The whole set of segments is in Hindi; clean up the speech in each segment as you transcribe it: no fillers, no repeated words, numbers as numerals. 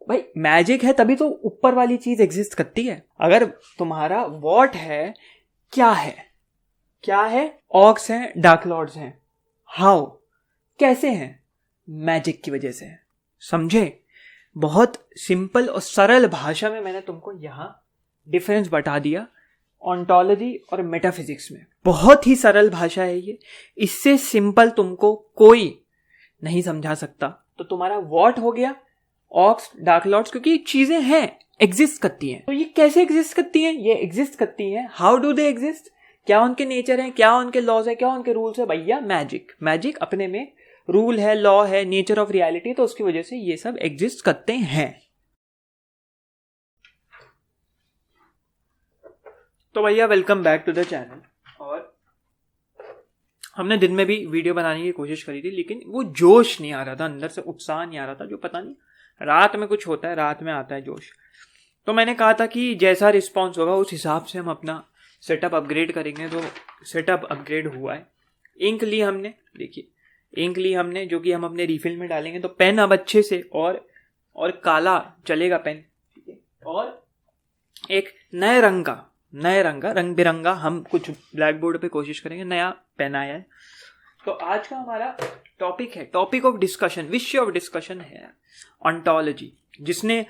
भाई मैजिक है तभी तो ऊपर वाली चीज एग्जिस्ट करती है। अगर तुम्हारा वॉट है, क्या है, क्या है, ऑक्स हैं, डार्क लॉर्ड्स हैं, हाउ, कैसे हैं, मैजिक की वजह से। समझे? बहुत सिंपल और सरल भाषा में मैंने तुमको यहां डिफरेंस बता दिया ऑन्टोलॉजी और मेटाफिजिक्स में। बहुत ही सरल भाषा है ये, इससे सिंपल तुमको कोई नहीं समझा सकता। तो तुम्हारा वॉट हो गया, ऑक्स, डार्क लॉर्ड्स, क्योंकि चीजें हैं, एग्जिस्ट करती हैं। तो ये कैसे एग्जिस्ट करती हैं? ये एग्जिस्ट करती हैं, हाउ डू दे एग्जिस्ट, क्या उनके नेचर है, क्या उनके लॉज है, क्या उनके रूल्स है? भैया मैजिक अपने में रूल है, लॉ है, नेचर ऑफ रियलिटी, तो उसकी वजह से ये सब एग्जिस्ट करते हैं। तो भैया welcome back to the channel. और हमने दिन में भी वीडियो बनाने की कोशिश करी थी, लेकिन वो जोश नहीं आ रहा था, अंदर से उत्साह नहीं आ रहा था, जो पता नहीं रात में कुछ होता है, रात में आता है जोश। तो मैंने कहा था कि जैसा रिस्पॉन्स होगा उस हिसाब से हम अपना सेटअप अपग्रेड करेंगे। तो सेटअप अपग्रेड हुआ है। इंक ली हमने, देखिए इंक ली हमने, जो कि हम अपने रिफिल में डालेंगे। तो पेन अब अच्छे से और काला चलेगा पेन, ठीक है। और एक नए रंग का रंग बिरंगा हम कुछ ब्लैक बोर्ड पे कोशिश करेंगे, नया पेन आया है। तो आज का हमारा टॉपिक है, टॉपिक ऑफ डिस्कशन, विषय ऑफ डिस्कशन है ऑन्टोलॉजी। जिसने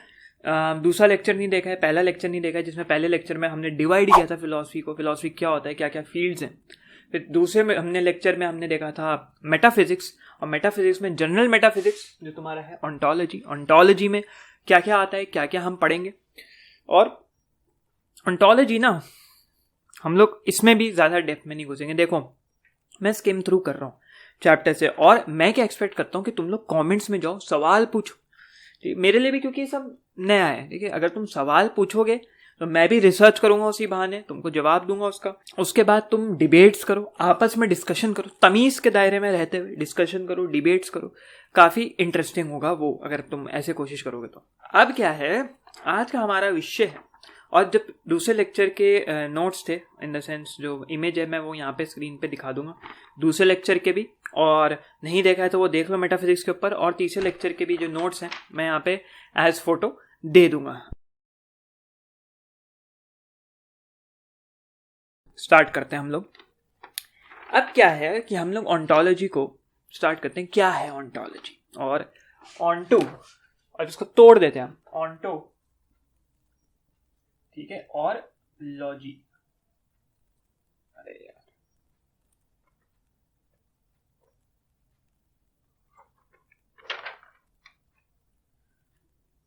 दूसरा लेक्चर नहीं देखा है, पहला लेक्चर नहीं देखा है, जिसमें पहले लेक्चर में हमने डिवाइड किया था फिलॉसफी को, फिलॉसफी क्या होता है, क्या क्या फील्ड्स हैं। फिर दूसरे में हमने लेक्चर में हमने देखा था मेटाफिजिक्स, और मेटाफिजिक्स में जनरल मेटाफिजिक्स जो तुम्हारा है ऑन्टोलॉजी। ऑन्टोलॉजी में क्या क्या आता है, क्या क्या हम पढ़ेंगे। और ऑन्टोलॉजी ना हम लोग इसमें भी ज़्यादा डेप्थ में नहीं घुसेंगे। देखो मैं स्किम थ्रू कर रहा हूँ चैप्टर से, और मैं क्या एक्सपेक्ट करता हूँ कि तुम लोग कमेंट्स में जाओ, सवाल पूछो, ठीक, मेरे लिए भी, क्योंकि ये सब नया है। ठीक है, अगर तुम सवाल पूछोगे तो मैं भी रिसर्च करूंगा, उसी बहाने तुमको जवाब दूंगा उसका। उसके बाद तुम डिबेट्स करो, आपस में डिस्कशन करो, तमीज के दायरे में रहते हुए डिस्कशन करो, डिबेट्स करो। काफी इंटरेस्टिंग होगा वो, अगर तुम ऐसे कोशिश करोगे तो। अब क्या है, आज का हमारा विषय है, और जब दूसरे लेक्चर के नोट्स थे, इन द सेंस जो इमेज है मैं वो यहाँ पे स्क्रीन पे दिखा दूंगा, दूसरे लेक्चर के भी, और नहीं देखा है तो वो देख लो मेटाफिजिक्स के ऊपर, और तीसरे लेक्चर के भी जो नोट्स हैं मैं यहाँ पे एज फोटो दे दूंगा। स्टार्ट करते हैं हम लोग। अब क्या है कि हम लोग ऑन्टोलॉजी को स्टार्ट करते हैं। क्या है ऑन्टोलॉजी, और ऑन्टो, और इसको तोड़ देते हैं हम, ऑन्टो, ठीक है, और लॉजी। अरे यार,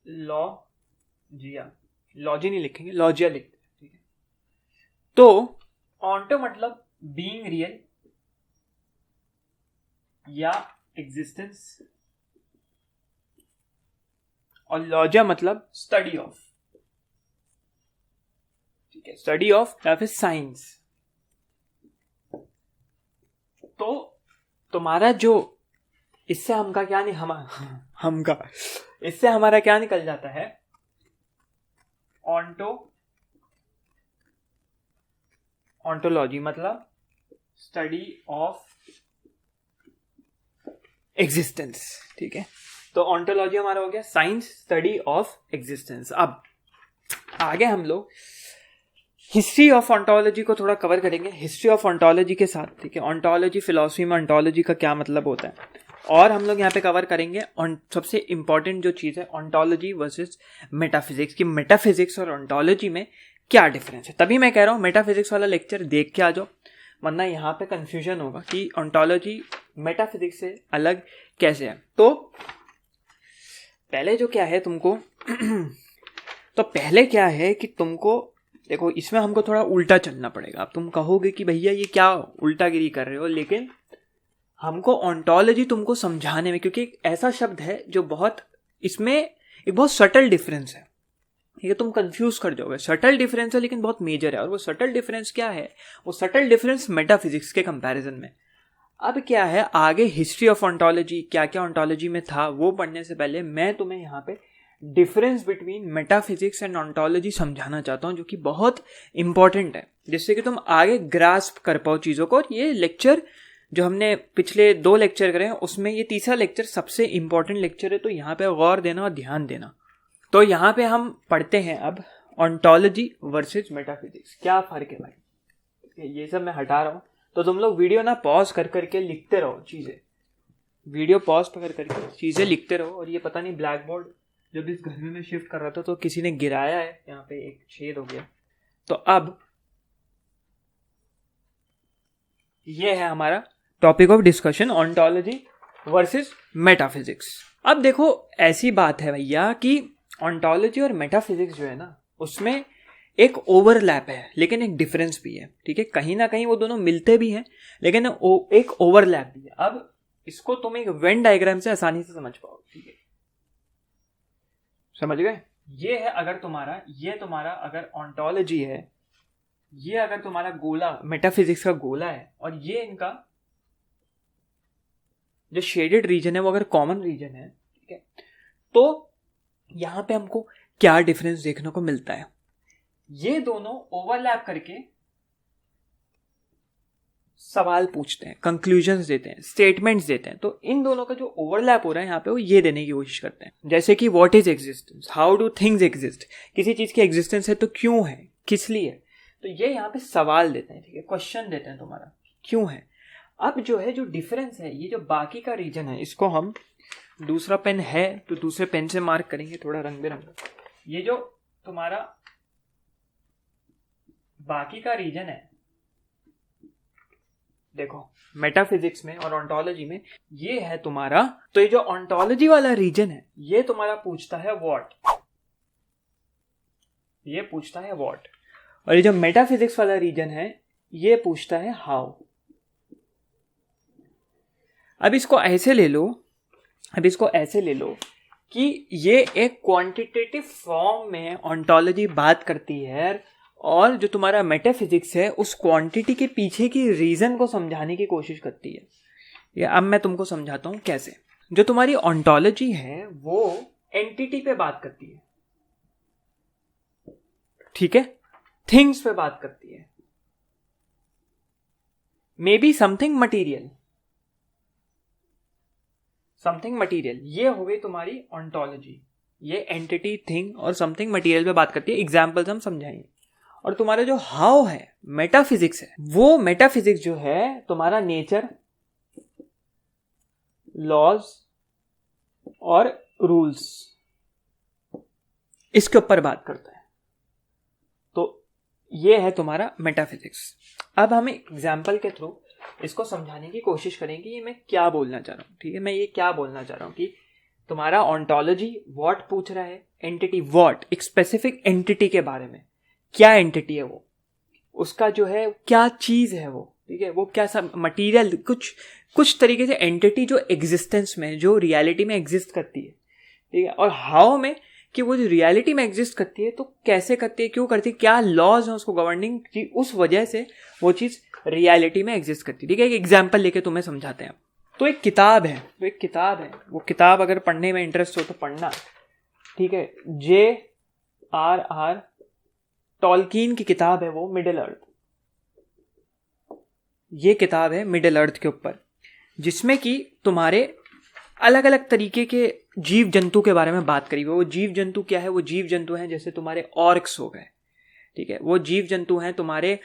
लॉजिया, लॉजी नहीं लिखेंगे, लॉजिया लिखते हैं, ठीक है। तो ऑन्टो मतलब बीइंग रियल या एग्जिस्टेंस, और लॉजिया मतलब स्टडी ऑफ, ठीक है, स्टडी ऑफ या फिर साइंस। तो तुम्हारा जो इससे हमका क्या नहीं, हमका इससे हमारा क्या निकल जाता है, ऑन्टोलॉजी मतलब स्टडी ऑफ एग्जिस्टेंस, ठीक है। तो ऑन्टोलॉजी हमारा हो गया साइंस, स्टडी ऑफ एग्जिस्टेंस। अब आगे हम लोग हिस्ट्री ऑफ ऑन्टोलॉजी को थोड़ा कवर करेंगे, हिस्ट्री ऑफ ऑन्टोलॉजी के साथ, ठीक है। ऑन्टोलॉजी, फिलॉसफी में ऑन्टोलॉजी का क्या मतलब होता है, और हम लोग यहाँ पे कवर करेंगे सबसे इंपॉर्टेंट जो चीज़ है ऑन्टोलॉजी वर्सेस मेटाफिजिक्स, की मेटाफिजिक्स और ऑन्टोलॉजी में क्या डिफरेंस है। तभी मैं कह रहा हूँ मेटाफिजिक्स वाला लेक्चर देख के आ जाओ, वरना यहाँ पे कंफ्यूजन होगा कि ऑन्टोलॉजी मेटाफिजिक्स से अलग कैसे है। तो पहले जो क्या है तुमको तो पहले क्या है कि तुमको देखो, इसमें हमको थोड़ा उल्टा चलना पड़ेगा। अब तुम कहोगे कि भैया ये क्या उल्टागिरी कर रहे हो, लेकिन हमको ऑन्टोलॉजी तुमको समझाने में, क्योंकि एक ऐसा शब्द है जो बहुत, इसमें एक बहुत सटल डिफरेंस है, ये तुम कंफ्यूज कर जाओगे। सटल डिफरेंस है लेकिन बहुत मेजर है, और वो सटल डिफरेंस क्या है, वो सटल डिफरेंस मेटाफिजिक्स के कंपैरिजन में। अब क्या है, आगे हिस्ट्री ऑफ ऑन्टोलॉजी, क्या क्या ऑन्टोलॉजी में था, वो पढ़ने से पहले मैं तुम्हें यहाँ पे difference between metaphysics and ontology समझाना चाहता हूँ, जो कि बहुत इंपॉर्टेंट है, जिससे कि तुम आगे ग्रास्प कर पाओ चीज़ों को। और ये लेक्चर जो हमने पिछले 2 लेक्चर करे हैं, उसमें ये तीसरा लेक्चर सबसे इंपॉर्टेंट लेक्चर है, तो यहाँ पे गौर देना और ध्यान देना। तो यहाँ पे हम पढ़ते हैं अब ऑन्टोलॉजी वर्सेस मेटाफिजिक्स, क्या फर्क है भाई। ये सब मैं हटा रहा हूँ, तो तुम लोग वीडियो ना पॉज कर करके लिखते रहो चीज़ें, वीडियो पॉज कर करके चीज़ें लिखते रहो। और ये पता नहीं ब्लैक बोर्ड जब इस घर में मैं शिफ्ट कर रहा था तो किसी ने गिराया है, यहाँ पे एक छेद हो गया। तो अब ये है हमारा topic of discussion, ontology versus metaphysics. अब देखो ऐसी बात है भैया कि ऑन्टोलॉजी और मेटाफिजिक्स जो है ना, उसमें एक ओवरलैप है लेकिन एक डिफरेंस भी है, ठीक है। कहीं ना कहीं वो दोनों मिलते भी हैं लेकिन एक ओवरलैप भी है। अब इसको तुम एक वेन डायग्राम से आसानी से समझ पाओ, ठीक है, समझ गए। ये है अगर तुम्हारा अगर ऑन्टोलॉजी है, ये अगर तुम्हारा गोला मेटाफिजिक्स का गोला है, और ये इनका जो शेडेड रीजन है वो अगर कॉमन रीजन है, ठीक है, तो यहां पे हमको क्या डिफरेंस देखने को मिलता है। ये दोनों ओवरलैप करके सवाल पूछते हैं, कंक्लूजन्स देते हैं, स्टेटमेंट्स देते हैं। तो इन दोनों का जो ओवरलैप हो रहा है यहाँ पे वो ये देने की कोशिश करते हैं, जैसे कि what is existence, how do things exist, किसी चीज की एग्जिस्टेंस है तो क्यों है, किस लिए। तो ये यहाँ पे सवाल देते हैं, ठीक है, क्वेश्चन देते हैं तुम्हारा क्यों है। अब जो है जो डिफरेंस है, ये जो बाकी का रीजन है, इसको हम दूसरा पेन है तो दूसरे पेन से मार्क करेंगे, थोड़ा रंग बिरंगा। ये जो तुम्हारा बाकी का रीजन है, देखो मेटाफिजिक्स में और ऑन्टोलॉजी में ये है तुम्हारा, तो ये जो ऑन्टोलॉजी वाला रीजन है ये तुम्हारा पूछता है व्हाट, ये पूछता है व्हाट, और ये जो मेटाफिजिक्स वाला रीजन है ये पूछता है हाउ। अब इसको ऐसे ले लो कि ये एक क्वांटिटेटिव फॉर्म में ऑन्टोलॉजी बात करती है, और जो तुम्हारा मेटाफिजिक्स है उस क्वांटिटी के पीछे की रीजन को समझाने की कोशिश करती है। ये अब मैं तुमको समझाता हूं कैसे। जो तुम्हारी ऑन्टोलॉजी है वो एंटिटी पे बात करती है, ठीक है, थिंग्स पे बात करती है, मे बी समथिंग मटीरियल, ये हो गई तुम्हारी ऑन्टोलॉजी। ये एंटिटी, थिंग और समथिंग मटीरियल पे बात करती है, एग्जाम्पल्स हम समझाएंगे। और तुम्हारा जो हाउ है, मेटाफिजिक्स है, वो मेटाफिजिक्स जो है तुम्हारा नेचर, लॉज और रूल्स, इसके ऊपर बात करता है। तो ये है तुम्हारा मेटाफिजिक्स। अब हम एग्जाम्पल के थ्रू इसको समझाने की कोशिश करेंगे ये मैं क्या बोलना चाह रहा हूं, ठीक है। मैं ये क्या बोलना चाह रहा हूं कि तुम्हारा ऑन्टोलॉजी व्हाट पूछ रहा है, एंटिटी व्हाट, एक स्पेसिफिक एंटिटी के बारे में, क्या एंटिटी है वो, उसका जो है क्या चीज है वो, ठीक है, वो क्या सब मटीरियल, कुछ तरीके से एंटिटी जो एग्जिस्टेंस में, जो रियलिटी में एग्जिस्ट करती है, ठीक है। और हाउ में कि वो जो रियलिटी में एग्जिस्ट करती है तो कैसे करती है, क्यों करती है, क्या लॉज है उसको गवर्निंग की, उस वजह से वो चीज रियलिटी में एग्जिस्ट करती है, ठीक है। एक एग्जाम्पल लेके तुम्हें समझाते हैं। तो एक किताब है, वो किताब अगर पढ़ने में इंटरेस्ट हो तो पढ़ना, ठीक है। J.R.R. टॉलकीन की किताब है वो, मिडिल अर्थ। ये किताब है मिडिल अर्थ के ऊपर, जिसमें कि तुम्हारे अलग अलग तरीके के जीव जंतु के बारे में बात करी हुई। वो जीव जंतु क्या है, वो जीव जंतु हैं जैसे तुम्हारे ऑर्क्स हो गए, ठीक है, वो जीव जंतु हैं तुम्हारे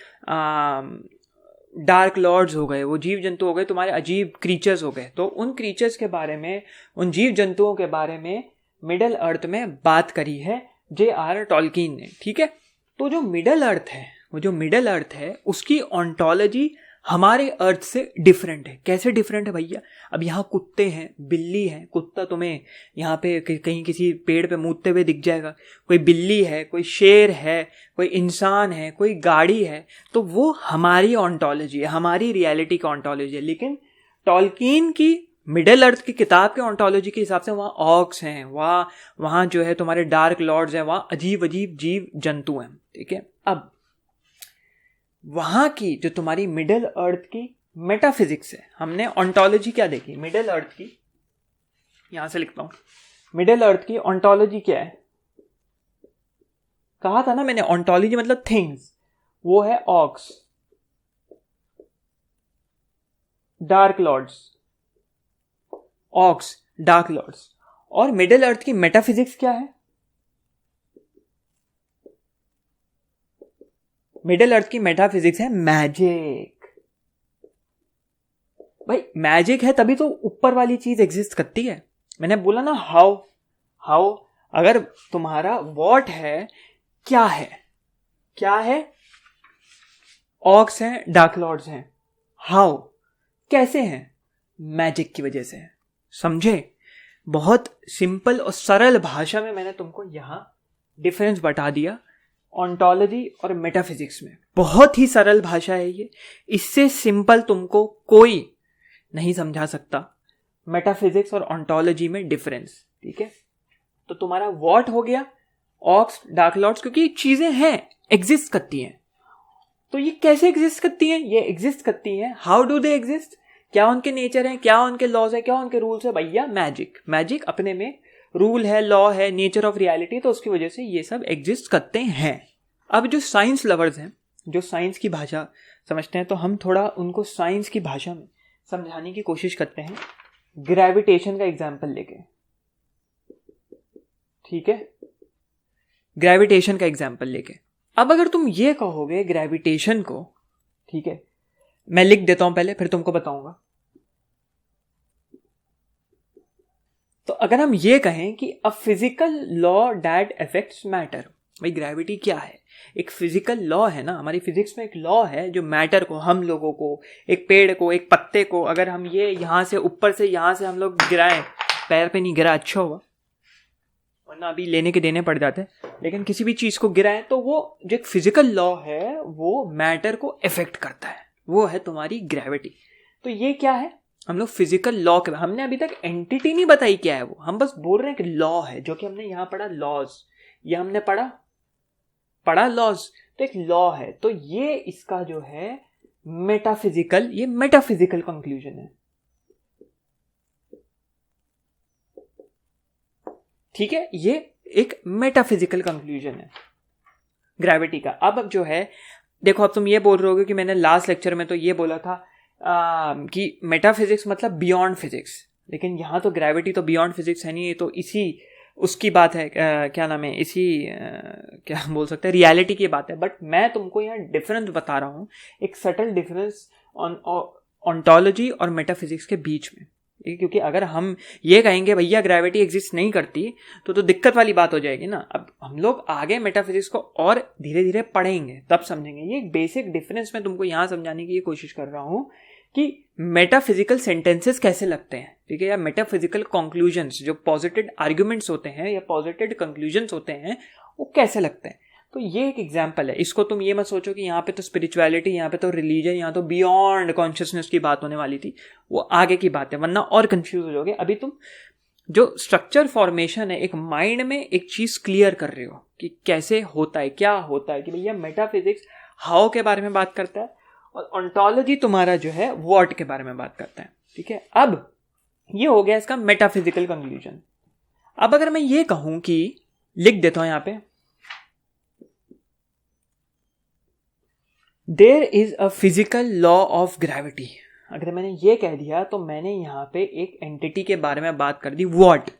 डार्क लॉर्ड्स हो गए, वो जीव जंतु हो गए तुम्हारे अजीब क्रीचर्स हो गए। तो उन क्रीचर्स के बारे में, उन जीव जंतुओं के बारे में मिडिल अर्थ में बात करी है J.R.R. टॉलकीन ने, ठीक है। तो जो मिडिल अर्थ है उसकी ऑन्टोलॉजी हमारे अर्थ से डिफरेंट है। कैसे डिफरेंट है भैया? अब यहाँ कुत्ते हैं, बिल्ली है, कुत्ता तुम्हें यहाँ पे कहीं किसी पेड़ पे मूतते हुए दिख जाएगा, कोई बिल्ली है, कोई शेर है, कोई इंसान है, कोई गाड़ी है, तो वो हमारी ऑन्टोलॉजी है, हमारी रियलिटी की ऑन्टोलॉजी है। लेकिन टॉलकीन की मिडिल अर्थ की किताब के ऑन्टोलॉजी के हिसाब से वहाँ ऑक्स हैं, वहाँ जो है तुम्हारे डार्क लॉर्ड्स हैं, वहाँ अजीब अजीब जीव जंतु हैं, ठीक है। अब वहां की जो तुम्हारी मिडिल अर्थ की मेटाफिजिक्स है, हमने ऑन्टोलॉजी क्या देखी मिडिल अर्थ की, यहां से लिखता हूं, मिडिल अर्थ की ऑन्टोलॉजी क्या है, कहा था ना मैंने, ऑन्टोलॉजी मतलब थिंग्स, वो है orcs, dark lords, orcs, dark lords. और मिडिल अर्थ की मेटाफिजिक्स क्या है, मिडिल अर्थ की मेटाफिजिक्स है मैजिक। भाई मैजिक है तभी तो ऊपर वाली चीज एग्जिस्ट करती है। मैंने बोला ना हाउ अगर तुम्हारा वॉट है, क्या है ऑक्स हैं, डार्क लॉर्ड्स हैं, हाउ कैसे हैं, मैजिक की वजह से। समझे? बहुत सिंपल और सरल भाषा में मैंने तुमको यहां डिफरेंस बता दिया ऑन्टोलॉजी और मेटाफिजिक्स में। बहुत ही सरल भाषा है ये, इससे सिंपल तुमको कोई नहीं समझा सकता मेटाफिजिक्स और ऑन्टोलॉजी में डिफरेंस। ठीक है, तो तुम्हारा वॉट हो गया, ऑक्स, डार्क लॉर्ड्स, क्योंकि चीजें हैं, एग्जिस्ट करती हैं। तो ये कैसे एग्जिस्ट करती हैं? ये एग्जिस्ट करती हैं, हाउ डू दे एग्जिस्ट, क्या उनके नेचर है, क्या उनके लॉज है, क्या उनके रूल्स है? भैया मैजिक अपने में रूल है, लॉ है, नेचर ऑफ रियलिटी, तो उसकी वजह से ये सब एग्जिस्ट करते हैं। अब जो साइंस लवर्स हैं, जो साइंस की भाषा समझते हैं, तो हम थोड़ा उनको साइंस की भाषा में समझाने की कोशिश करते हैं ग्रेविटेशन का एग्जाम्पल लेके। ठीक है, ग्रेविटेशन का एग्जाम्पल लेके। अब अगर तुम ये कहोगे ग्रेविटेशन को, ठीक है, मैं लिख देता हूं पहले, फिर तुमको बताऊंगा। तो अगर हम ये कहें कि अ physical law that affects matter, भाई ग्रेविटी क्या है? एक फिजिकल लॉ है ना, हमारी फिजिक्स में एक लॉ है जो मैटर को, हम लोगों को, एक पेड़ को, एक पत्ते को, अगर हम ये यहां से ऊपर से यहां से हम लोग गिराएं, पैर पे नहीं गिरा अच्छा हुआ, वरना अभी लेने के देने पड़ जाते, लेकिन किसी भी चीज को गिराएं तो वो जो एक फिजिकल लॉ है वो मैटर को इफेक्ट करता है, वो है तुम्हारी ग्रेविटी। तो ये क्या है? हम लोग फिजिकल लॉ के, हमने अभी तक एंटिटी नहीं बताई क्या है वो, हम बस बोल रहे हैं कि लॉ है, जो कि हमने यहां पढ़ा लॉज, ये हमने पढ़ा लॉज, तो एक लॉ है। तो ये इसका जो है मेटाफिजिकल, ये मेटाफिजिकल कंक्लूजन है। ठीक है, ये एक मेटाफिजिकल कंक्लूजन है ग्रेविटी का। अब जो है देखो, अब तुम ये बोल रहे होगे कि मैंने लास्ट लेक्चर में तो ये बोला था कि मेटाफिजिक्स मतलब बियॉन्ड फिजिक्स, लेकिन यहाँ तो ग्रेविटी तो बियॉन्ड फिजिक्स है नहीं, ये तो इसी उसकी बात है, क्या नाम है, इसी क्या बोल सकते हैं, रियलिटी की बात है। बट मैं तुमको यहाँ डिफरेंस बता रहा हूँ, एक सटल डिफरेंस ऑन्टोलॉजी और मेटाफिजिक्स के बीच में। क्योंकि अगर हम ये कहेंगे भैया ग्रेविटी एग्जिस्ट नहीं करती तो दिक्कत वाली बात हो जाएगी ना। अब हम लोग आगे मेटाफिजिक्स को और धीरे धीरे पढ़ेंगे, तब समझेंगे। ये एक बेसिक डिफरेंस मैं तुमको यहाँ समझाने की ये कोशिश कर रहा हूँ कि मेटाफिजिकल सेंटेंसेस कैसे लगते हैं, ठीक है, या मेटाफिजिकल कंक्लूजन्स, जो पॉजिटिव आर्ग्यूमेंट्स होते हैं या पॉजिटिव कंक्लूजन्स होते हैं, वो कैसे लगते हैं। तो ये एक एग्जाम्पल है। इसको तुम ये मत सोचो कि यहाँ पे तो स्पिरिचुअलिटी, यहाँ पे तो रिलीजन, यहाँ तो बियॉन्ड कॉन्शियसनेस की बात होने वाली थी, वो आगे की बात है, वरना और कंफ्यूज हो जाओगे। अभी तुम जो स्ट्रक्चर फॉर्मेशन है, एक माइंड में एक चीज क्लियर कर रहे हो कि कैसे होता है, क्या होता है, कि भैया मेटाफिजिक्स हाउ के बारे में बात करता है और ऑन्टोलॉजी तुम्हारा जो है व्हाट के बारे में बात करता है। ठीक है, अब ये हो गया इसका मेटाफिजिकल कंक्लूजन। अब अगर मैं ये कहूं कि, लिख देता हूं यहां पे, there is a physical law of gravity. अगर मैंने ये कह दिया तो मैंने यहाँ पे एक एंटिटी के बारे में बात कर दी, व्हाट,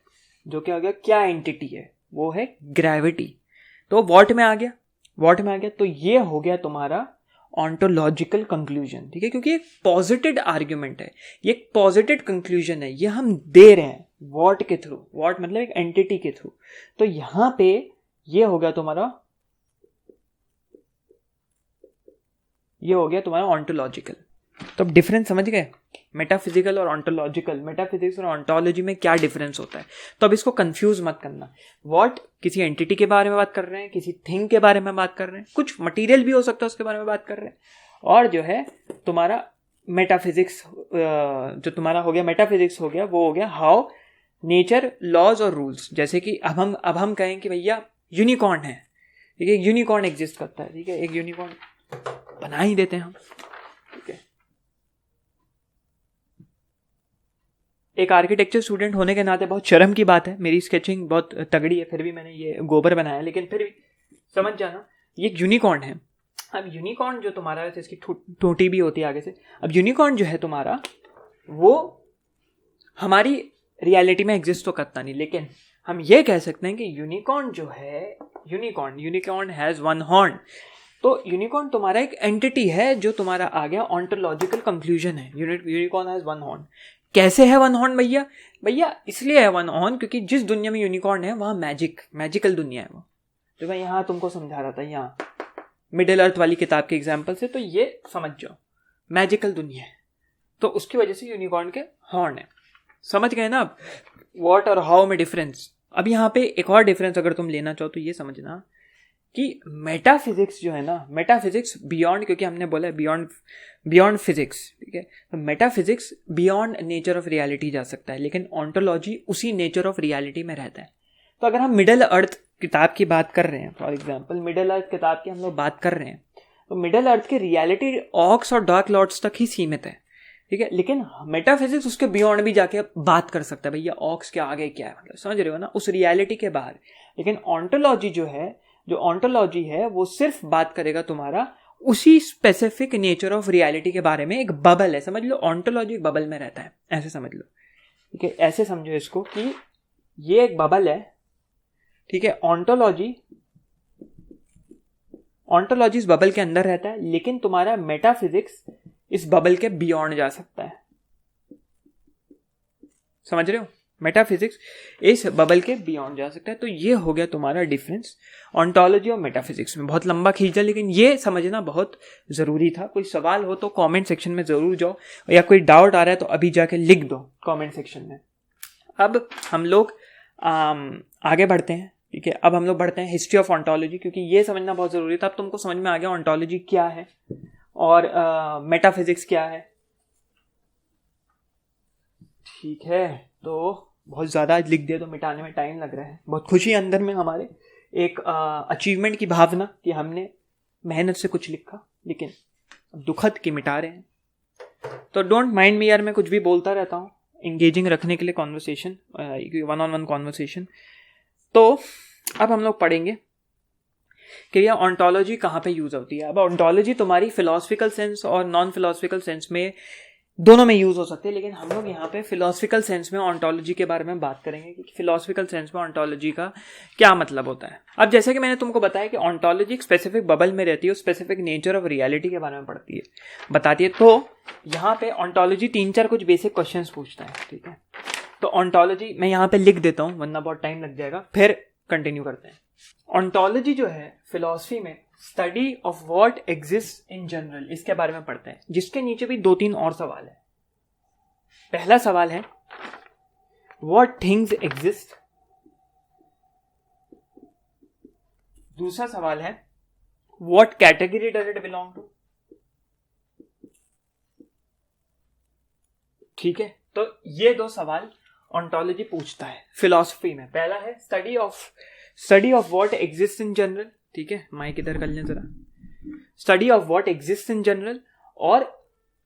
जो कि हो गया क्या एंटिटी है, वो है ग्रेविटी। तो व्हाट में आ गया, तो ये हो गया तुम्हारा ऑन्टोलॉजिकल कंक्लूजन। ठीक है, क्योंकि एक पॉजिटिव आर्ग्यूमेंट है, ये एक पॉजिटिव कंक्लूजन है, ये हम दे रहे हैं व्हाट के थ्रू, व्हाट मतलब एक एंटिटी के थ्रू। तो यहां पे ये हो गया तुम्हारा, ये हो गया तुम्हारा ऑन्टोलॉजिकल। तो अब डिफरेंस समझ गए, मेटाफिजिकल और ऑन्टोलॉजिकल, मेटाफिजिक्स और ऑन्टोलॉजी में क्या डिफरेंस होता है। तो अब इसको कंफ्यूज मत करना। व्हाट किसी एंटिटी के बारे में बात कर रहे हैं, किसी थिंग के बारे में बात कर रहे हैं, कुछ मटेरियल भी हो सकता है उसके बारे में बात कर रहे हैं। और जो है तुम्हारा मेटाफिजिक्स, जो तुम्हारा हो गया मेटाफिजिक्स हो गया, वो हो गया हाउ, नेचर, लॉज और रूल्स। जैसे कि अब हम कहें कि भैया यूनिकॉर्न है, ठीक है, यूनिकॉर्न एग्जिस्ट करता है, ठीक है, एक यूनिकॉर्न बना ही देते हैं हम। ठीक है, एक आर्किटेक्चर स्टूडेंट होने के नाते बहुत शर्म की बात है, मेरी स्केचिंग बहुत तगड़ी है, फिर भी मैंने ये गोबर बनाया, लेकिन फिर भी समझ जाना ये एक यूनिकॉर्न है। अब यूनिकॉर्न जो तुम्हारा है, इसकी टोटी भी होती है आगे से। अब यूनिकॉर्न जो है तुम्हारा, वो हमारी रियलिटी में एग्जिस्ट तो करता नहीं, लेकिन हम ये कह सकते हैं कि यूनिकॉर्न जो है, यूनिकॉर्न हैज वन हॉर्न। तो यूनिकॉर्न तुम्हारा एक एंटिटी है जो तुम्हारा आ गया ऑन्टोलॉजिकल कंक्लूजन है। Unicorn has one horn. कैसे है वन हॉर्न भैया? भैया इसलिए है वन हॉर्न क्योंकि जिस दुनिया में यूनिकॉर्न है वहाँ मैजिकल दुनिया है वो, जो मैं यहाँ तुमको समझा रहा था, यहाँ मिडिल अर्थ वाली किताब के एग्जाम्पल से, तो ये समझ जाओ मैजिकल दुनिया है, तो उसकी वजह से यूनिकॉर्न के हॉर्न है। समझ गए ना अब व्हाट और हाउ में डिफरेंस। अब यहाँ पे एक और डिफरेंस अगर तुम लेना चाहो तो ये समझना कि मेटाफिजिक्स जो है ना, मेटाफिजिक्स बियॉन्ड, क्योंकि हमने बोला बियॉन्ड फिजिक्स, ठीक है, तो metaphysics beyond nature of reality जा सकता है, लेकिन ऑन्टोलॉजी उसी नेचर ऑफ रियलिटी में रहता है। तो अगर हम मिडिल अर्थ किताब की बात कर रहे हैं, फॉर एग्जाम्पल मिडिल अर्थ किताब की हम लोग बात कर रहे हैं, तो मिडिल अर्थ की रियलिटी ऑक्स और डार्क लॉर्ड्स तक ही सीमित है, ठीक है, लेकिन मेटाफिजिक्स उसके बियॉन्ड भी जाके बात कर सकता है, भैया ऑक्स के आगे क्या है, मतलब समझ रहे हो ना, उस रियलिटी के बाहर। लेकिन ऑन्टोलॉजी जो ऑन्टोलॉजी है वो सिर्फ बात करेगा तुम्हारा उसी स्पेसिफिक नेचर ऑफ रियलिटी के बारे में। एक बबल है, समझ लो, ऑन्टोलॉजी एक बबल में रहता है, ऐसे समझ लो, ठीक है, ऐसे समझो इसको कि ये एक बबल है, ठीक है, ऑन्टोलॉजी इस बबल के अंदर रहता है, लेकिन तुम्हारा मेटाफिजिक्स इस बबल के बियॉन्ड जा सकता है। समझ रहे हो, मेटाफिजिक्स इस बबल के बियॉन्ड जा सकता है। तो ये हो गया तुम्हारा डिफरेंस ऑन्टोलॉजी और मेटाफिजिक्स में। बहुत लंबा खींचा, लेकिन ये समझना बहुत ज़रूरी था। कोई सवाल हो तो कमेंट सेक्शन में ज़रूर जाओ, या कोई डाउट आ रहा है तो अभी जाके लिख दो कमेंट सेक्शन में। अब हम लोग आगे बढ़ते हैं, ठीक है, अब हम लोग बढ़ते हैं हिस्ट्री ऑफ ऑन्टोलॉजी, क्योंकि ये समझना बहुत ज़रूरी था। अब तुमको समझ में आ गया ऑन्टोलॉजी क्या है और मेटाफिजिक्स क्या है, ठीक है। तो बहुत ज़्यादा लिख दिया तो मिटाने में टाइम लग रहा है। बहुत खुशी अंदर में हमारे, एक अचीवमेंट की भावना कि हमने मेहनत से कुछ लिखा, लेकिन दुखद की मिटा रहे हैं। तो डोंट माइंड मी यार, मैं कुछ भी बोलता रहता हूँ इंगेजिंग रखने के लिए conversation, one on one conversation. तो अब हम लोग पढ़ेंगे कि यह ऑन्टोलॉजी कहाँ पे यूज़ होती है। अब ऑन्टोलॉजी तुम्हारी फिलोसफिकल सेंस और नॉन फिलोसफिकल सेंस में दोनों में यूज़ हो सकती है, लेकिन हम लोग यहाँ पे फिलोसफिकल सेंस में ऑन्टोलॉजी के बारे में बात करेंगे कि फिलोसफिकल सेंस में ऑन्टोलॉजी का क्या मतलब होता है। अब जैसे कि मैंने तुमको बताया कि ऑन्टोलॉजी एक स्पेसिफिक बबल में रहती है, स्पेसिफिक नेचर ऑफ रियलिटी के बारे में बताती है। तो यहाँ पे ऑन्टोलॉजी 3-4 कुछ बेसिक क्वेश्चन पूछता है, ठीक है। तो ऑन्टोलॉजी मैं यहाँ पे लिख देता हूँ, वरना बहुत टाइम लग जाएगा, फिर कंटिन्यू करते हैं। ऑन्टोलॉजी जो है फिलॉसफी में study of what exist in general, इसके बारे में पढ़ते हैं, जिसके नीचे भी 2-3 और सवाल है। पहला सवाल है व्हाट थिंग्स एग्जिस्ट, दूसरा सवाल है what category does it belong to, ठीक है। तो ये 2 सवाल ऑन्टोलॉजी पूछता है फिलॉसफी में। पहला है study of what exist in general, ठीक है, माइक इधर कर लें जरा, study of what exist in general, और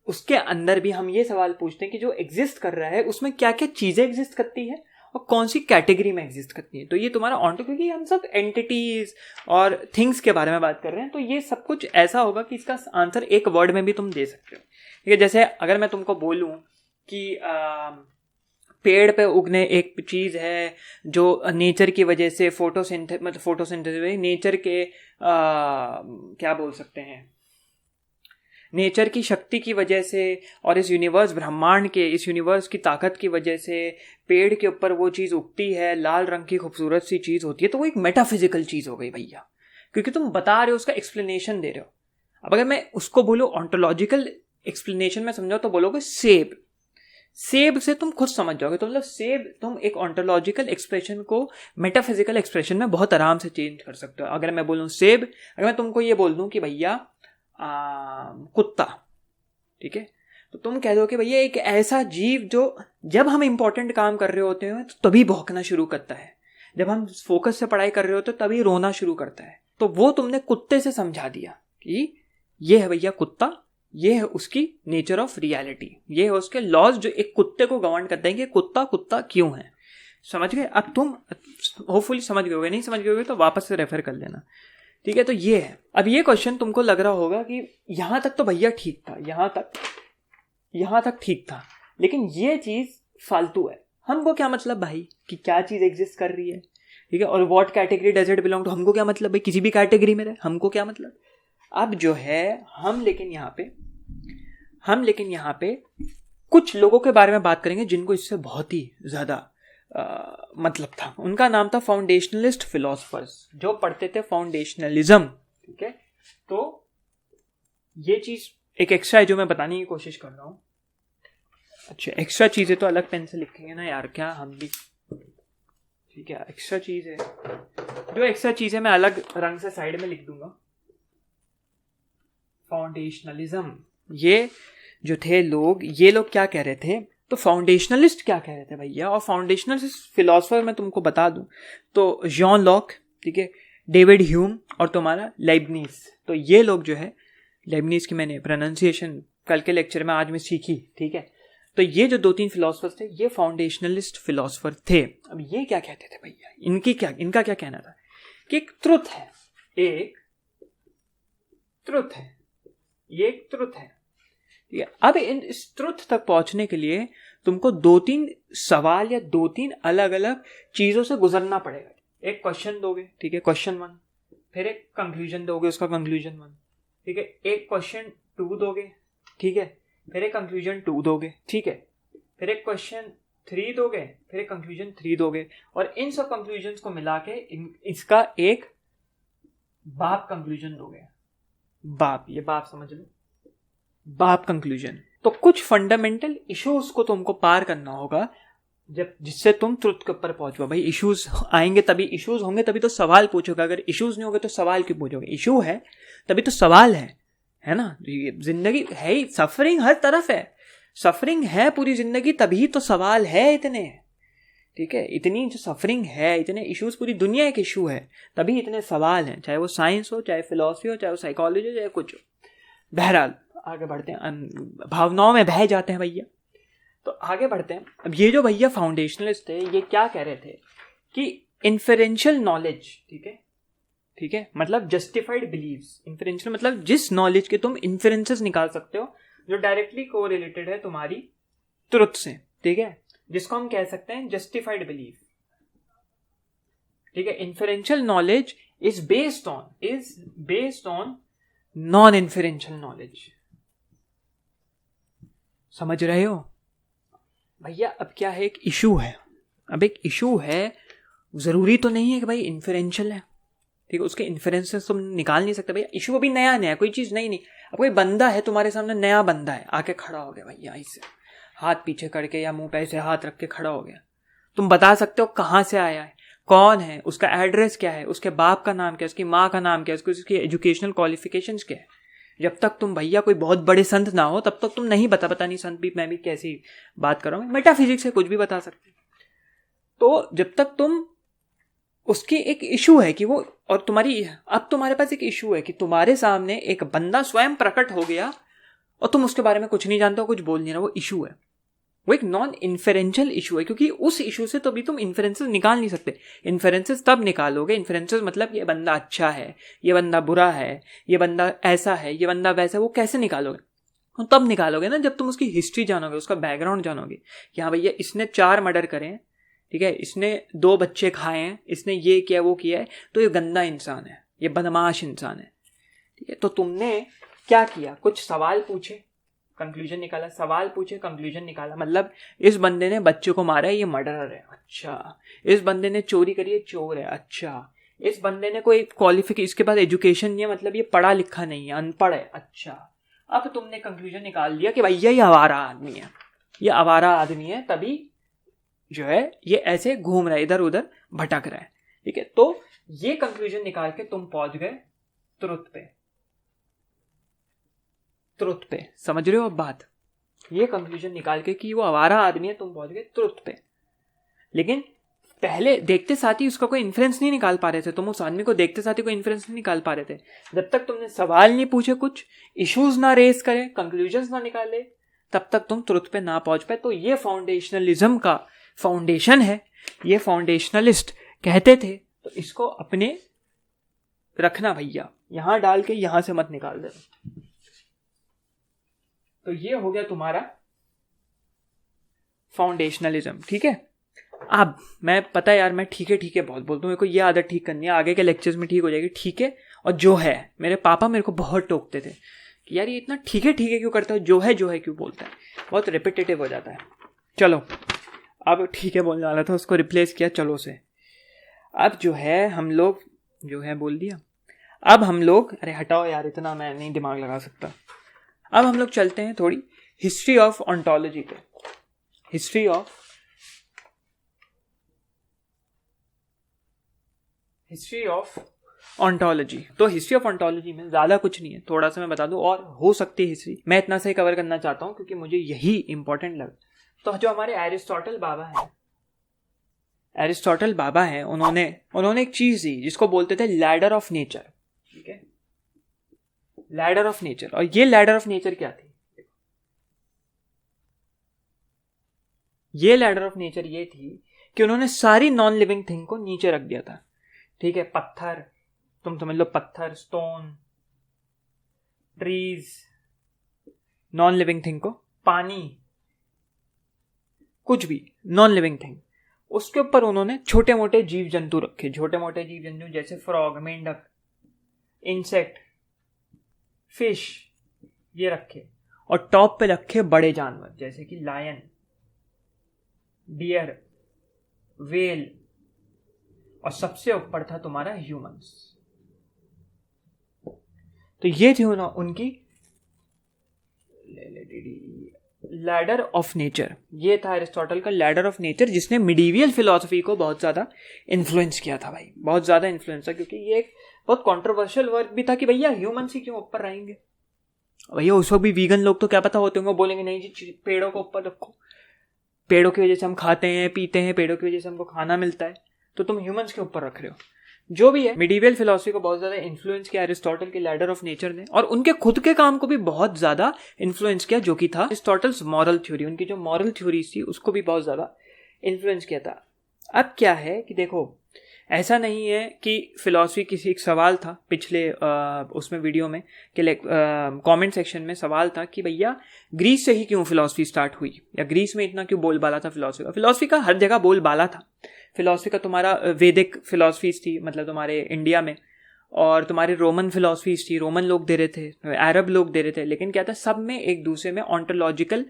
उसके अंदर भी हम ये सवाल पूछते हैं कि जो एग्जिस्ट कर रहा है उसमें क्या क्या चीजें एग्जिस्ट करती है और कौन सी कैटेगरी में एग्जिस्ट करती है। तो ये तुम्हारा ऑन्टो, क्योंकि हम सब एंटिटीज और थिंग्स के बारे में बात कर रहे हैं, तो ये सब कुछ ऐसा होगा कि इसका आंसर एक वर्ड में भी तुम दे सकते हो, ठीक है। जैसे अगर मैं तुमको बोलूं कि पेड़ पे उगने एक चीज़ है जो नेचर की वजह से फोटोसिंथेसिस नेचर के क्या बोल सकते हैं, नेचर की शक्ति की वजह से और इस यूनिवर्स ब्रह्मांड के इस यूनिवर्स की ताकत की वजह से पेड़ के ऊपर वो चीज़ उगती है, लाल रंग की खूबसूरत सी चीज़ होती है, तो वो एक मेटाफिजिकल चीज़ हो गई भैया, क्योंकि तुम बता रहे हो, उसका एक्सप्लेनेशन दे रहे हो। अब अगर मैं उसको बोलूँ ऑन्टोलॉजिकल एक्सप्लेनेशन में समझाओ तो बोलोगे सेब से तुम खुद समझ जाओगे। तो मतलब सेब तुम एक ऑन्टोलॉजिकल एक्सप्रेशन को मेटाफिजिकल एक्सप्रेशन में बहुत आराम से चेंज कर सकते हो। अगर मैं बोलूँ सेब, अगर मैं तुमको ये बोल दूं कि भैया कुत्ता, ठीक है, तो तुम कह दो कि भैया एक ऐसा जीव जो जब हम इंपॉर्टेंट काम कर रहे होते हैं तो तभी भौंकना शुरू करता है, जब हम फोकस से पढ़ाई कर रहे होते हैं तभी रोना शुरू करता है। तो वो तुमने कुत्ते से समझा दिया कि ये है भैया कुत्ता, ये है उसकी नेचर ऑफ रियलिटी, ये है उसके लॉज जो एक कुत्ते को गवर्न करते हैं कि कुत्ता क्यों है। समझ गए? अब तुम होपफुली समझ गए होगे, नहीं समझ गए होगे तो वापस से रेफर कर लेना, ठीक है। तो ये है। अब ये क्वेश्चन तुमको लग रहा होगा कि यहां तक तो भैया ठीक था, यहां तक ठीक था, लेकिन ये चीज फालतू है। हमको क्या मतलब भाई कि क्या चीज एग्जिस्ट कर रही है, ठीक है, और what category does it belong to, हमको क्या मतलब भाई किसी भी कैटेगरी में रहे, हमको क्या मतलब। अब जो है हम लेकिन यहाँ पे कुछ लोगों के बारे में बात करेंगे जिनको इससे बहुत ही ज्यादा मतलब था। उनका नाम था फाउंडेशनलिस्ट फिलोसफर्स, जो पढ़ते थे फाउंडेशनलिज्म। ठीक है, तो ये चीज एक एक्स्ट्रा है जो मैं बताने की कोशिश कर रहा हूं। अच्छा, एक्स्ट्रा चीजें तो अलग पेन से लिखेंगे ना यार, क्या हम भी। ठीक है, एक्स्ट्रा चीज है, जो एक्स्ट्रा चीज है मैं अलग रंग से साइड में लिख दूंगा। फाउंडेशनलिज्म, ये जो थे लोग, ये लोग क्या कह रहे थे, तो फाउंडेशनलिस्ट क्या कह रहे थे भैया। और फाउंडेशनलिस्ट फिलोसफर मैं तुमको बता दूं तो जॉन लॉक, ठीक है, डेविड ह्यूम और तुम्हारा लेibniz। तो ये लोग जो है, लेibniz की मैंने प्रोनाउंसिएशन कल के लेक्चर में आज में सीखी। ठीक है, तो ये जो 2-3 फिलोसफर्स थे, ये फाउंडेशनलिस्ट फिलोसफर थे। अब ये क्या कहते थे भैया, इनका क्या कहना था कि एक ट्रुथ है, ये एक ट्रुथ है। ठीक है, अब इस ट्रुथ तक पहुंचने के लिए तुमको 2-3 सवाल या 2-3 अलग अलग चीजों से गुजरना पड़ेगा। एक क्वेश्चन दोगे, ठीक है, क्वेश्चन 1, फिर एक कंक्लूजन दोगे, उसका कंक्लूजन 1, ठीक है, एक क्वेश्चन 2 दोगे, ठीक है, फिर एक कंक्लूजन 2 दोगे, ठीक है, फिर एक क्वेश्चन 3 दोगे, फिर एक कंक्लूजन 3 दोगे, और इन सब कंक्लूजन्स को मिला के इसका एक बाप कंक्लूजन दोगे। बाप, ये बाप समझ लो, बाप कंक्लूजन। तो कुछ फंडामेंटल इश्यूज को तुमको पार करना होगा जब, जिससे तुम ट्रुथ के ऊपर पहुंचो। भाई इश्यूज आएंगे तभी, इश्यूज होंगे तभी तो सवाल पूछोगे। अगर इश्यूज नहीं होंगे तो सवाल क्यों पूछोगे? इशू है तभी तो सवाल है ना। जिंदगी है ही, सफरिंग हर तरफ है, सफरिंग है पूरी जिंदगी, तभी तो सवाल है इतने। ठीक है, इतनी जो सफरिंग है, इतने इश्यूज, पूरी दुनिया एक इशू है, तभी इतने सवाल हैं, चाहे वो साइंस हो, चाहे फिलॉसफी हो, चाहे वो साइकोलॉजी हो, चाहे कुछ हो। बहरहाल आगे बढ़ते हैं, भावनाओं में बह जाते हैं भैया। तो आगे बढ़ते हैं। अब ये जो भैया फाउंडेशनलिस्ट थे, ये क्या कह रहे थे कि इन्फरेंशियल नॉलेज, ठीक है, मतलब जस्टिफाइड बिलीव्स। इन्फरेंशियल मतलब जिस नॉलेज के तुम इन्फरेंसेस निकाल सकते हो जो डायरेक्टली कोरिलेटेड है तुम्हारी ट्रुथ से, ठीक है, जिसको हम कह सकते हैं जस्टिफाइड बिलीफ। ठीक है, inferential knowledge is based on non inferential knowledge. समझ रहे हो भैया? अब क्या है, एक इशू है, अब एक इशू है, जरूरी तो नहीं है कि भाई इन्फरेंशियल है, ठीक है, उसके इन्फरेंसेस तुम निकाल नहीं सकते भैया। इशू अभी नया, कोई चीज नहीं। अब कोई बंदा है तुम्हारे सामने, नया बंदा है, आके खड़ा हो गया भैया, ऐसे हाथ पीछे करके या मुंह पे ऐसे हाथ रख के खड़ा हो गया, तुम बता सकते हो कहाँ से आया है, कौन है, उसका एड्रेस क्या है, उसके बाप का नाम क्या है, उसकी माँ का नाम क्या है, उसकी एजुकेशनल क्वालिफिकेशंस क्या है। जब तक तुम भैया कोई बहुत बड़े संत ना हो तब तक तुम नहीं बता नहीं, संत भी, मैं भी कैसी बात कर रहा हूँ, मेटाफिजिक्स से कुछ भी बता सकते। तो जब तक तुम, उसकी एक इशू है कि वो, और अब तुम्हारे पास एक इशू है कि तुम्हारे सामने एक बंदा स्वयं प्रकट हो गया और तुम उसके बारे में कुछ नहीं जानते हो, कुछ बोल नहीं रहा, वो इशू है, वो एक नॉन इन्फेरेंशियल इशू है, क्योंकि उस इशू से तो अभी तुम इन्फेरेंसेस निकाल नहीं सकते। इन्फेरेंसेस तब निकालोगे, इन्फेरेंसेस मतलब ये बंदा अच्छा है, ये बंदा बुरा है, ये बंदा ऐसा है, ये बंदा वैसा है, वो कैसे निकालोगे? तब निकालोगे ना जब तुम उसकी हिस्ट्री जानोगे, उसका बैकग्राउंड जानोगे कि हाँ भैया इसने 4 मर्डर करे हैं, ठीक है, इसने 2 बच्चे खाए हैं, इसने ये किया वो किया है, तो ये गंदा इंसान है, ये बदमाश इंसान है। ठीक है, तो तुमने क्या किया, कुछ सवाल पूछे, कंक्लूजन निकाला, सवाल पूछे, कंक्लूजन निकाला। मतलब इस बंदे ने बच्चे को मारा है, ये मर्डरर है, अच्छा। इस बंदे ने चोरी करी है, चोर है, अच्छा। इस बंदे ने कोई क्वालिफिकेशन, इसके पास एजुकेशन नहीं है, मतलब ये पढ़ा लिखा नहीं है, अनपढ़ है, अच्छा। अब तुमने कंक्लूजन निकाल लिया कि भैया ये आवारा आदमी है, ये आवारा आदमी है, तभी जो है ये ऐसे घूम रहा है, इधर उधर भटक रहा है। ठीक है, तो ये कंक्लूजन निकाल के तुम पहुंच गए ट्रुथ पे। समझ रहे हो अब बात? ये कंक्लूजन निकाल के कि वो आवारा आदमी है, तुम पहुंच गए ट्रुथ पे। लेकिन पहले देखते साथ ही उसका कोई इन्फ्रेंस नहीं निकाल पा रहे थे, तुम उस आदमी को देखते साथ ही कोई इन्फ्रेंस नहीं निकाल पा रहे थे जब तक तुमने सवाल नहीं पूछे, कुछ इश्यूज ना रेस करे, कंक्लूजन्स ना निकाले, तब तक तुम ट्रुथ पे ना पहुंच पाए। तो ये फाउंडेशनलिज्म का फाउंडेशन है, ये फाउंडेशनलिस्ट कहते थे। तो इसको अपने रखना भैया, यहां डाल के यहां से मत निकाल देना। तो ये हो गया तुम्हारा फाउंडेशनलिज्म। ठीक है, अब मैं पता है यार, मैं ठीक है बहुत बोलता हूँ, मेरे को ये आदत ठीक करनी है, आगे के लेक्चर्स में ठीक हो जाएगी, ठीक है। और जो है, मेरे पापा मेरे को बहुत टोकते थे कि यार ये इतना ठीक है क्यों करता है, जो है क्यों बोलता है, बहुत रिपीटेटिव हो जाता है। चलो अब ठीक है बोलने वाला था, उसको रिप्लेस किया चलो से। अब जो है हम लोग जो है बोल दिया, अब हम लोग, अरे हटाओ यार, इतना मैं नहीं दिमाग लगा सकता। अब हम लोग चलते हैं थोड़ी हिस्ट्री ऑफ ऑन्टोलॉजी पे। History of ontology. तो हिस्ट्री ऑफ ऑन्टोलॉजी में ज्यादा कुछ नहीं है, थोड़ा सा मैं बता दूं, और हो सकती है हिस्ट्री मैं इतना से कवर करना चाहता हूं क्योंकि मुझे यही इंपॉर्टेंट लगा। तो जो हमारे एरिस्टोटल बाबा हैं, उन्होंने एक चीज दी जिसको बोलते थे लैडर ऑफ नेचर। ठीक है, लैडर ऑफ नेचर। और ये लैडर ऑफ नेचर क्या थी? ये लैडर ऑफ नेचर ये थी कि उन्होंने सारी नॉन लिविंग थिंग को नीचे रख दिया था। ठीक है, पत्थर, तुम समझ लो पत्थर, stone, trees, non living thing को, पानी, कुछ भी नॉन लिविंग थिंग, उसके ऊपर उन्होंने छोटे मोटे जीव जंतु रखे। छोटे मोटे जीव जंतु जैसे फ्रॉग, मेंढक, इंसेक्ट, फिश, ये रखे। और टॉप पे रखे बड़े जानवर जैसे कि लायन, डियर, वेल, और सबसे ऊपर था तुम्हारा ह्यूमंस। तो ये थी उनकी लैडर ऑफ नेचर। ये था एरिस्टोटल का लैडर ऑफ नेचर, जिसने मिडीवियल फिलॉसफी को बहुत ज्यादा इन्फ्लुएंस किया था भाई, बहुत ज्यादा इन्फ्लुएंस था। क्योंकि ये एक बहुत कंट्रोवर्शियल वर्क भी था कि भैया ह्यूमंस ही क्यों ऊपर रहेंगे। भैया उस वक्त भी वीगन लोग तो क्या पता होते होंगे, बोलेंगे नहीं जी पेड़ों को ऊपर रखो, पेड़ों की वजह से हम खाते हैं पीते हैं, पेड़ों की वजह से हमको खाना मिलता है, तो तुम ह्यूमंस के ऊपर रख रहे हो। जो भी है, मिडीवियल फिलॉसफी को बहुत ज्यादा इन्फ्लुएंस किया एरिस्टोटल के लैडर ऑफ नेचर ने, और उनके खुद के काम को भी बहुत ज्यादा इन्फ्लुएंस किया, जो कि था एरिस्टोटल्स मॉरल थ्योरी। उनकी जो मॉरल थ्योरीज थी उसको भी बहुत ज्यादा इन्फ्लुएंस किया था। अब क्या है कि देखो, ऐसा नहीं है कि फिलॉसफी किसी, एक सवाल था पिछले उसमें वीडियो में कि कमेंट सेक्शन में सवाल था कि भैया ग्रीस से ही क्यों फिलॉसफी स्टार्ट हुई, या ग्रीस में इतना क्यों बोलबाला था फिलॉसफी का हर जगह बोलबाला था फिलॉसफी का। तुम्हारा वैदिक फिलॉसफीज थी, मतलब तुम्हारे इंडिया में, और तुम्हारे रोमन फिलॉसफीज थी, रोमन लोग दे रहे थे, अरब लोग दे रहे थे, लेकिन क्या था, सब में एक दूसरे में ऑन्टोलॉजिकल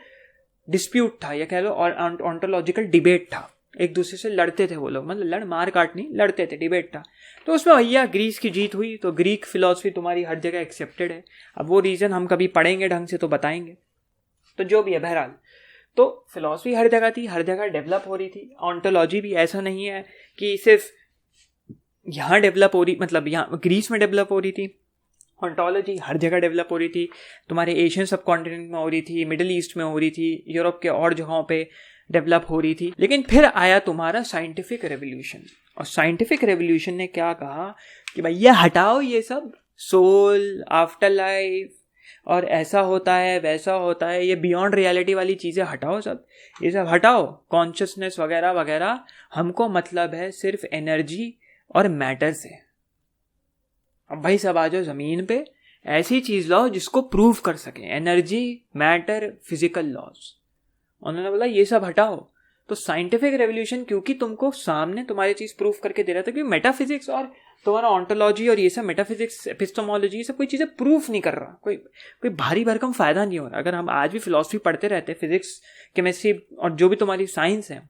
डिस्प्यूट था, या कह लो और ऑन्टोलॉजिकल डिबेट था, एक दूसरे से लड़ते थे वो लोग, मतलब मार काट नहीं, लड़ते थे, डिबेट था। तो उसमें भैया ग्रीस की जीत हुई, तो ग्रीक फिलॉसफी तुम्हारी हर जगह एक्सेप्टेड है। अब वो रीजन हम कभी पढ़ेंगे ढंग से तो बताएंगे। तो जो भी है, बहरहाल तो फिलॉसफी हर जगह थी, हर जगह डेवलप हो रही थी। ऑन्टोलॉजी भी ऐसा नहीं है कि सिर्फ यहाँ डेवलप हो रही, मतलब यहाँ ग्रीस में डेवलप हो रही थी, ऑन्टोलॉजी हर जगह डेवलप हो रही थी। तुम्हारे एशियन सब कॉन्टिनेंट में हो रही थी, मिडिल ईस्ट में हो रही थी, यूरोप के और जगहों पे डेवलप हो रही थी। लेकिन फिर आया तुम्हारा साइंटिफिक रेवोल्यूशन, और साइंटिफिक रेवोल्यूशन ने क्या कहा कि भैया हटाओ ये सब सोल, आफ्टर लाइफ, और ऐसा होता है वैसा होता है, ये बियॉन्ड रियलिटी वाली चीज़ें हटाओ, सब ये सब हटाओ, कॉन्शियसनेस वगैरह वगैरह, हमको मतलब है सिर्फ एनर्जी और मैटर से। अब भाई सब आ जाओ ज़मीन पे, ऐसी चीज़ लाओ जिसको प्रूव कर सकें, एनर्जी, मैटर, फिजिकल लॉज। उन्होंने बोला ये सब हटाओ। तो साइंटिफिक रेवोल्यूशन क्योंकि तुमको सामने तुम्हारी चीज़ प्रूव करके दे रहा था, क्योंकि मेटाफिजिक्स और तुम्हारा ऑन्टोलॉजी और ये सब मेटाफिजिक्स, एपिस्टेमोलॉजी, ये सब कोई चीज़ें प्रूफ नहीं कर रहा, कोई भारी भरकम फायदा नहीं हो रहा। अगर हम आज भी फिलॉसफी पढ़ते रहते, फिजिक्स, केमिस्ट्री और जो भी तुम्हारी साइंस है,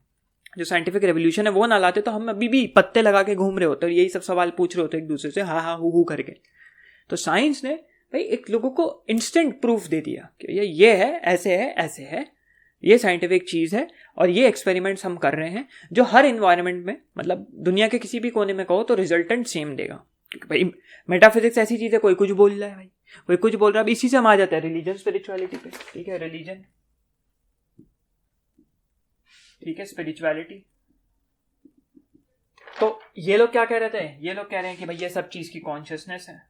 जो साइंटिफिक रेवोल्यूशन है वो ना लाते, तो हम अभी भी पत्ते लगा के घूम रहे होते और यही सब सवाल पूछ रहे होते एक दूसरे से, हाँ हु करके। तो साइंस ने भाई एक लोगों को इंस्टेंट प्रूफ दे दिया कि ये है, ऐसे है, ऐसे है, ये साइंटिफिक चीज़ है, और ये एक्सपेरिमेंट्स हम कर रहे हैं जो हर इन्वायरमेंट में, मतलब दुनिया के किसी भी कोने में कहो तो रिजल्टेंट सेम देगा। भाई मेटाफिजिक्स ऐसी चीज़ है, कोई कुछ बोल रहा है भाई, कोई कुछ बोल रहा है। अब इसी से हम आ जाते हैं रिलीजन, स्पिरिचुअलिटी पे। ठीक है, रिलीजन, ठीक है, स्पिरिचुअलिटी। तो ये लोग क्या कह रहे थे, ये लोग कह रहे हैं कि भाई ये सब चीज़ की कॉन्शियसनेस है,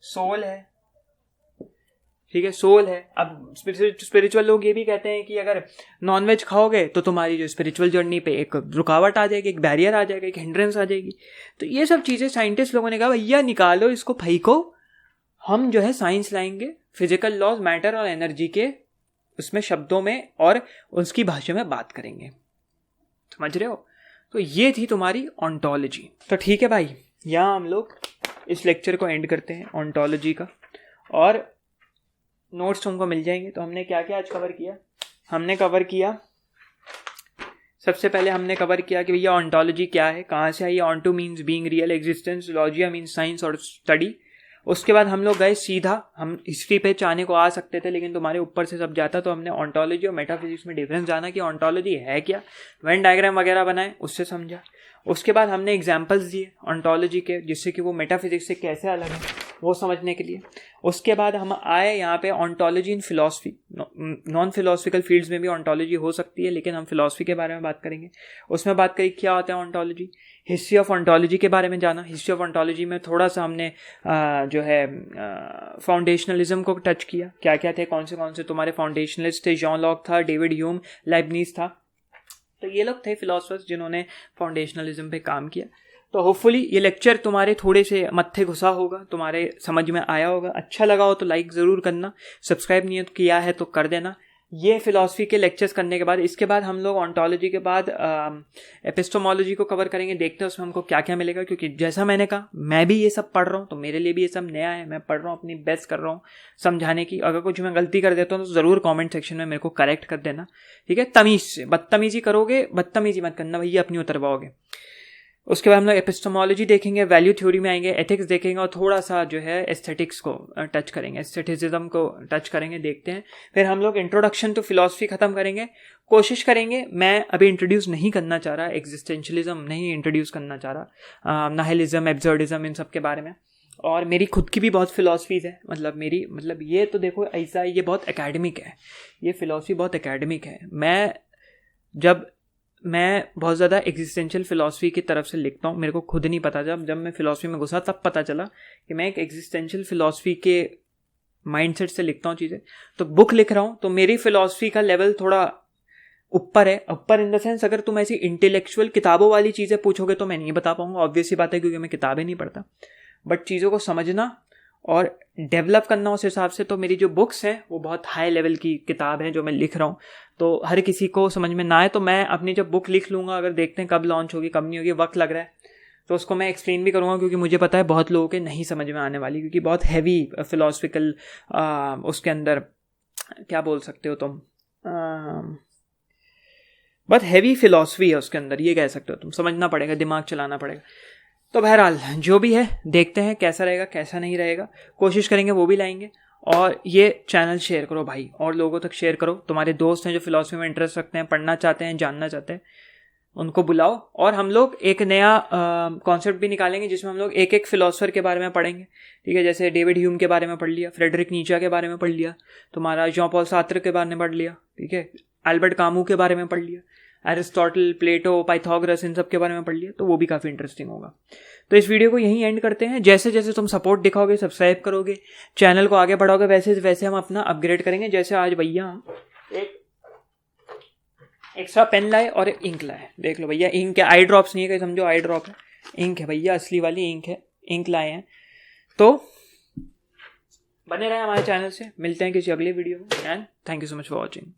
सोल है। ठीक है, सोल है। अब स्पिरिचुअल लोग ये भी कहते हैं कि अगर नॉनवेज खाओगे तो तुम्हारी जो स्पिरिचुअल जर्नी पे एक रुकावट आ जाएगी, एक बैरियर आ जाएगा, एक हिंड्रेंस आ जाएगी। तो ये सब चीज़ें साइंटिस्ट लोगों ने कहा भैया निकालो इसको, फेंको, हम जो है साइंस लाएंगे, फिजिकल लॉज, मैटर और एनर्जी के उसमें शब्दों में और उसकी भाषा में बात करेंगे। समझ रहे हो? तो ये थी तुम्हारी ऑन्टोलॉजी। तो ठीक है भाई, यहाँ हम लोग इस लेक्चर को एंड करते हैं ऑन्टोलॉजी का, और नोट्स तुमको मिल जाएंगे। तो हमने क्या क्या आज कवर किया? हमने कवर किया, सबसे पहले हमने कवर किया कि भैया ऑन्टोलॉजी क्या है, कहाँ से आई। Onto means being real, existence, logia means science और स्टडी। उसके बाद हम लोग गए सीधा, हम हिस्ट्री पे चाहने को आ सकते थे लेकिन तुम्हारे ऊपर से सब जाता, तो हमने ऑन्टोलॉजी और मेटाफिजिक्स में डिफरेंस जाना कि ऑन्टोलॉजी है क्या, वेन डायग्राम वगैरह बनाए, उससे समझा। उसके बाद हमने एग्जाम्पल्स दिए ऑन्टोलॉजी के, जिससे कि वो मेटाफिजिक्स से कैसे अलग है वो समझने के लिए। उसके बाद हम आए यहाँ पे ऑन्टोलॉजी इन फिलॉसफी। नॉन फिलोसफिकल फील्ड्स में भी ऑन्टोलॉजी हो सकती है, लेकिन हम फिलॉसफी के बारे में बात करेंगे। उसमें बात करी क्या होता है ऑन्टोलॉजी। हिस्ट्री ऑफ ऑन्टोलॉजी के बारे में जाना। हिस्ट्री ऑफ ऑन्टोलॉजी में थोड़ा सा हमने जो है फाउंडेशनलिज्म को टच किया, क्या क्या थे, कौन से तुम्हारे फाउंडेशनलिस्ट थे। जॉन लॉक था, डेविड ह्यूम, लाइबनीज था। तो ये लोग थे फिलोसफर्स जिन्होंने फाउंडेशनलिज्म पे काम किया। तो होपफुली ये लेक्चर तुम्हारे थोड़े से मत्थे घुसा होगा, तुम्हारे समझ में आया होगा। अच्छा लगा हो तो लाइक ज़रूर करना, सब्सक्राइब नहीं किया है तो कर देना। ये फिलॉसफी के लेक्चर्स करने के बाद, इसके बाद हम लोग ऑन्टोलॉजी के बाद एपिस्टोमोलॉजी को कवर करेंगे। देखते हैं उसमें हमको क्या क्या मिलेगा, क्योंकि जैसा मैंने कहा मैं भी ये सब पढ़ रहा हूँ, तो मेरे लिए भी ये सब नया है। मैं पढ़ रहा हूँ, अपनी बेस्ट कर रहा हूँ समझाने की। अगर कुछ मैं गलती कर देता हूँ तो ज़रूर कमेंट सेक्शन में मेरे को करेक्ट कर देना, ठीक है? तमीज़ से, बदतमीजी करोगे, बदतमीजी मत करना भैया, अपनी उतरवाओगे। उसके बाद हम लोग एपिस्टोमोलॉजी देखेंगे, वैल्यू थ्योरी में आएंगे, एथिक्स देखेंगे, और थोड़ा सा जो है एस्थेटिक्स को टच करेंगे, एस्थेटिसिज्म को टच करेंगे, देखते हैं। फिर हम लोग इंट्रोडक्शन टू फिलॉसफी ख़त्म करेंगे। कोशिश करेंगे, मैं अभी इंट्रोड्यूस नहीं करना चाह रहा, एग्जिस्टेंशलिज्म नहीं इंट्रोड्यूस करना चाह रहा, नाहिलिज्म, एब्सर्डिज्म, इन सब के बारे में। और मेरी खुद की भी बहुत फिलॉसफीज़ है, मतलब ये तो देखो ऐसा, ये बहुत एकेडमिक है, ये फिलॉसफी बहुत एकेडमिक है। मैं बहुत ज़्यादा एग्जिस्टेंशियल फ़िलासफ़ी की तरफ से लिखता हूँ। मेरे को खुद नहीं पता, जब मैं फ़िलासफ़ी में घुसा तब पता चला कि मैं एक एग्जिस्टेंशियल फ़िलासफ़ी के माइंडसेट से लिखता हूँ चीज़ें। तो बुक लिख रहा हूँ तो मेरी फ़िलासफ़ी का लेवल थोड़ा ऊपर है। ऊपर इन द सेंस, अगर तुम ऐसी इंटेलेक्चुअल किताबों वाली चीज़ें पूछोगे तो मैं नहीं बता पाऊँगा, ऑब्वियस ही बात है, क्योंकि मैं किताबें नहीं पढ़ता। बट चीज़ों को समझना और डेवलप करना उस हिसाब से, तो मेरी जो बुक्स हैं वो बहुत हाई लेवल की किताब है जो मैं लिख रहा हूँ। तो हर किसी को समझ में ना आए तो मैं अपनी जब बुक लिख लूँगा, अगर देखते हैं कब लॉन्च होगी कब नहीं होगी, वक्त लग रहा है, तो उसको मैं एक्सप्लेन भी करूँगा, क्योंकि मुझे पता है बहुत लोगों के नहीं समझ में आने वाली, क्योंकि बहुत हैवी फिलोसफिकल उसके अंदर क्या बोल सकते हो तुम, बहुत हैवी फिलॉसफी है उसके अंदर, ये कह सकते हो तुम। समझना पड़ेगा, दिमाग चलाना पड़ेगा। तो बहरहाल जो भी है देखते हैं कैसा रहेगा कैसा नहीं रहेगा, कोशिश करेंगे वो भी लाएंगे। और ये चैनल शेयर करो भाई, और लोगों तक शेयर करो। तुम्हारे दोस्त हैं जो फिलॉसफी में इंटरेस्ट रखते हैं, पढ़ना चाहते हैं, जानना चाहते हैं, उनको बुलाओ। और हम लोग एक नया कॉन्सेप्ट भी निकालेंगे जिसमें हम लोग एक एक फिलोसफर के बारे में पढ़ेंगे, ठीक है? जैसे डेविड ह्यूम के बारे में पढ़ लिया, फ्रेडरिक नीचा के बारे में पढ़ लिया, तुम्हारा जॉन पॉल सार्त्र के बारे में पढ़ लिया, ठीक है? अल्बर्ट कामू के बारे में पढ़ लिया, एरिस्टोटल, प्लेटो, पाइथागोरस, इन सब के बारे में पढ़ लिया, तो वो भी काफ़ी इंटरेस्टिंग होगा। तो इस वीडियो को यहीं एंड करते हैं। जैसे जैसे तुम सपोर्ट दिखाओगे, सब्सक्राइब करोगे, चैनल को आगे बढ़ाओगे, वैसे वैसे हम अपना अपग्रेड करेंगे। जैसे आज भैया एक एक्स्ट्रा पेन लाए और एक इंक लाए, देख लो भैया, इंक है, आई ड्रॉप्स नहीं है, कहीं समझो आई ड्रॉप है, इंक है भैया, असली वाली इंक है, इंक लाए हैं। तो बने रहे हमारे चैनल से, मिलते हैं किसी अगले वीडियो में, and thank you so much for watching.